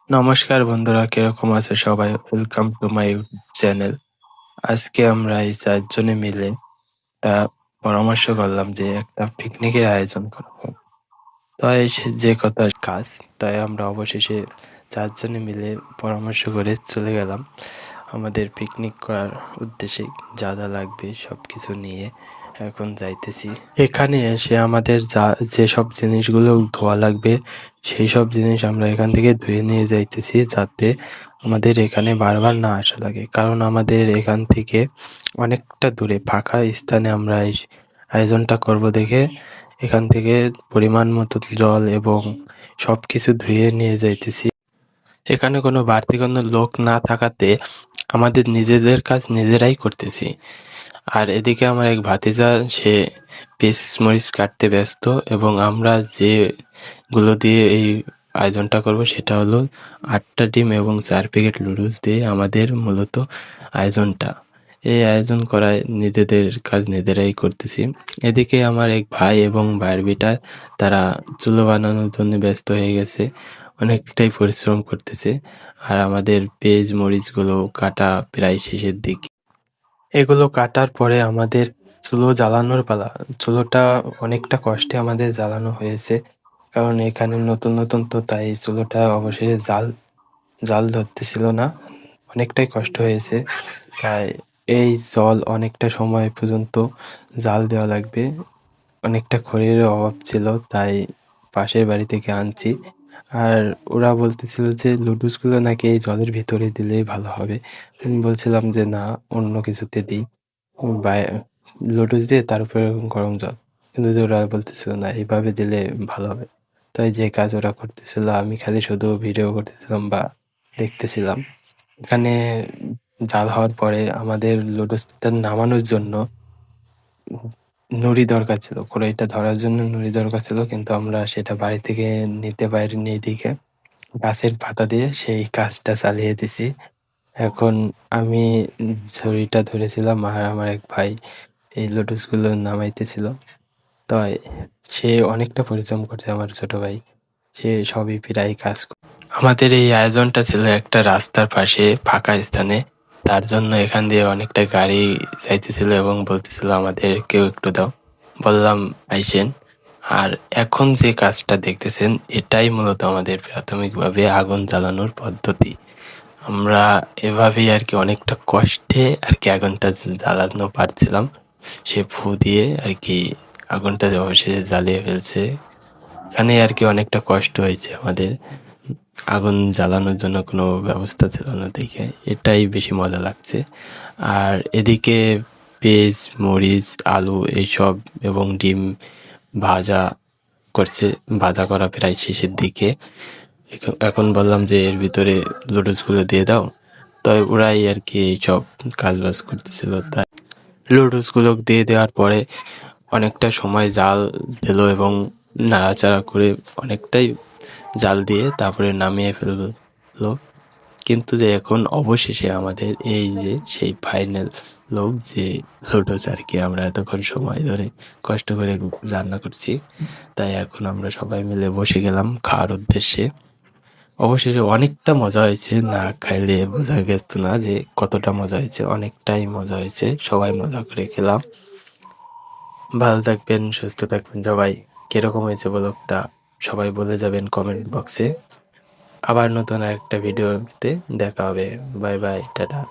নমস্কার বন্ধুরা, কিরকম আছে সবাই? Welcome to my YouTube channel. আজকে আমরা এই চারজনে মিলে একটা পরামর্শ করলাম যে একটা পিকনিকের আয়োজন করবো। তাই যে কথা কাজ, তাই আমরা অবশেষে চারজনে মিলে পরামর্শ করে চলে গেলাম আমাদের পিকনিক করার উদ্দেশ্যে। যা যা লাগবে সবকিছু নিয়ে এখন যাইতেছি। এখানে এসে আমাদের যেসব জিনিসগুলো ধোয়া লাগবে সেই সব জিনিস আমরা এখান থেকে ধুয়ে নিয়ে যাইতেছি, যাতে আমাদের এখানে বারবার না আসা লাগে। কারণ আমাদের এখান থেকে অনেকটা দূরে ফাঁকা স্থানে আমরা এই আয়োজনটা করব দেখে এখান থেকে পরিমাণ মতো জল এবং সবকিছু ধুয়ে নিয়ে যাইতেছি। এখানে কোনো বাড়তি কোনো লোক না থাকাতে আমাদের নিজেদের কাজ নিজেরাই করতেছি। আর এদিকে আমার এক ভাতিজা, সে পেঁয়াজ মরিচ কাটতে ব্যস্ত, এবং আমরা যেগুলো দিয়ে এই আয়োজনটা করব সেটা হলো 8টা ডিম এবং 4 প্যাকেট নুডলস দিয়ে আমাদের মূলত আয়োজনটা। এই আয়োজন করায় নিজেদের কাজ নিজেরাই করতেছি। এদিকে আমার এক ভাই এবং ভাইয়ের বেটা, তারা চুলো বানানোর জন্য ব্যস্ত হয়ে গেছে, অনেকটাই পরিশ্রম করতেছে। আর আমাদের পেঁয়াজ মরিচগুলো কাটা প্রায় শেষের দিকে। এগুলো কাটার পরে আমাদের চুলো জ্বালানোর পালা। চুলোটা অনেকটা কষ্টে আমাদের জ্বালানো হয়েছে, কারণ এখানে নতুন নতুন তো, তাই চুলোটা অবশেষে জাল ধরতেছিল না। অনেকটাই কষ্ট হয়েছে, তাই এই জল অনেকটা সময় পর্যন্ত জাল দেওয়া লাগবে। অনেকটা খড়ির অভাব ছিল, তাই পাশের বাড়ি থেকে আনছি। আর ওরা বলতেছিল যে লুডুসগুলো নাকি এই জলের ভিতরে দিলেই ভালো হবে। আমি বলছিলাম যে না, অন্য কিছুতে দিই, বা লুডুস দিয়ে তার উপরে গরম জল। কিন্তু যে ওরা বলতেছিল না, এইভাবে দিলে ভালো হবে। তাই যে কাজ ওরা করতেছিল, আমি খালি শুধু ভিডিও করতেছিলাম বা দেখতেছিলাম। এখানে জাল হওয়ার পরে আমাদের লুডুসটা নামানোর জন্য নুড়ি দরকার ছিল, কড়াইটা ধরার জন্য নুড়ি দরকার ছিল, কিন্তু আমরা সেটা বাড়ি থেকে নিতে পারিনি। এদিকে গাছের পাতা দিয়ে সেই কাজটা চালিয়ে দিছি। এখন আমি ঝুড়িটা ধরেছিলাম, আর আমার এক ভাই এই লুডুসগুলো নামাইতেছিল। তাই সে অনেকটা পরিশ্রম করছে, আমার ছোট ভাই। সে সবই প্রায় আমাদের এই আয়োজনটা ছিল একটা রাস্তার পাশে ফাঁকা স্থানে। তার জন্য এখান দিয়ে অনেকটা গাড়ি যাইতেছিল এবং বলতেছিল আমাদের কেউ একটু দাও। বললাম আইসেন। আর এখন যে কাজটা দেখতেছেন, এটাই মূলত আমাদের প্রাথমিকভাবে আগুন জ্বালানোর পদ্ধতি। আমরা এভাবেই আর কি অনেকটা কষ্টে আর কি আগুনটা জ্বালানো পারছিলাম। সে ফু দিয়ে আর কি আগুনটা অবশেষে জ্বালিয়ে ফেলছে। এখানে আর কি অনেকটা কষ্ট হয়েছে আমাদের। আগুন জ্বালানোর জন্য কোনো ব্যবস্থা ছিল না দেখে এটাই বেশি মজা লাগছে। আর এদিকে পেঁয়াজ মরিচ আলু এইসব এবং ডিম ভাজা করছে। ভাজা করা প্রায় শেষের দিকে। এখন বললাম যে এর ভিতরে লুডুসগুলো দিয়ে দাও, তাই ওরাই আর কি এইসব কাজবাজ করতেছিল। তাই লুডুসগুলো দিয়ে দেওয়ার পরে অনেকটা সময় জাল দিল এবং নাড়াচাড়া করে অনেকটাই জাল দিয়ে তারপরে নামিয়ে ফেললো। কিন্তু যে এখন অবশেষে আমাদের এই যে সেই ফাইনাল লোক যে লুডুস আর কি আমরা এতক্ষণ সময় ধরে কষ্ট করে রান্না করছি, তাই এখন আমরা সবাই মিলে বসে গেলাম খাওয়ার উদ্দেশ্যে। অবশেষে অনেকটা মজা হয়েছে, না খাইলে বোঝা গেছে না যে কতটা মজা হয়েছে। অনেকটাই মজা হয়েছে, সবাই মজা করে খেলাম। ভালো থাকবেন, সুস্থ থাকবেন সবাই। কিরকম হয়েছে ব্লগটা সবাই বলে যাবেন কমেন্ট বক্সে। আবার নতুন আরেকটা ভিডিওতে দেখা হবে। Bye bye, tata.